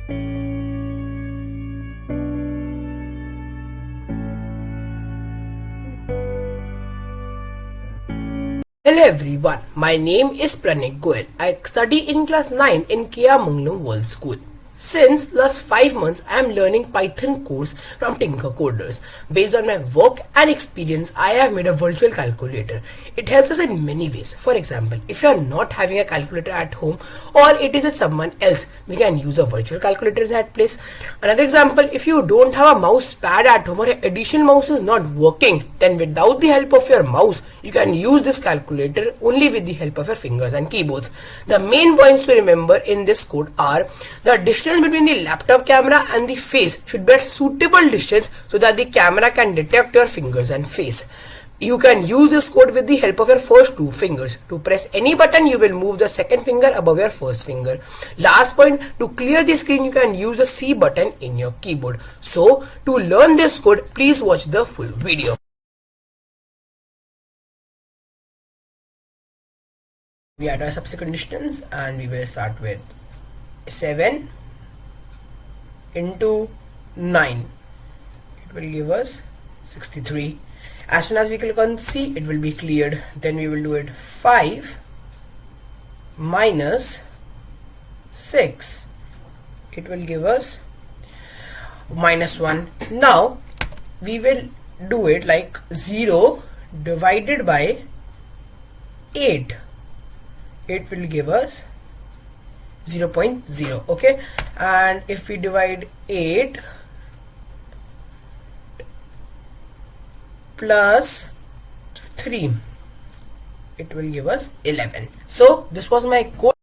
Hello everyone, my name is Prannay Goel. I study in class 9 in Kiamunglum World School. Since last 5 months, I am learning Python course from Tinker Coders. Based on my work and experience, I have made a virtual calculator. It helps us in many ways. For example, if you are not having a calculator at home or it is with someone else, we can use a virtual calculator in that place. Another example, if you don't have a mouse pad at home or an additional mouse is not working, then without the help of your mouse, you can use this calculator only with the help of your fingers and keyboards. The main points to remember in this code are the distance between the laptop camera and the face should be at suitable distance so that the camera can detect your fingers and face. You can use this code with the help of your first 2 fingers. To press any button, you will move the second finger above your first finger. Last point, to clear the screen, you can use the C button in your keyboard. So, to learn this code, please watch the full video. We add our subsequent distance and we will start with 7 into 9. It will give us 63. As soon as we click on C, it will be cleared. Then we will do it 5 minus 6. It will give us -1. Now we will do it like 0 divided by 8. It will give us 0.0. okay, and if we divide 8 plus 3, it will give us 11. So this was my code.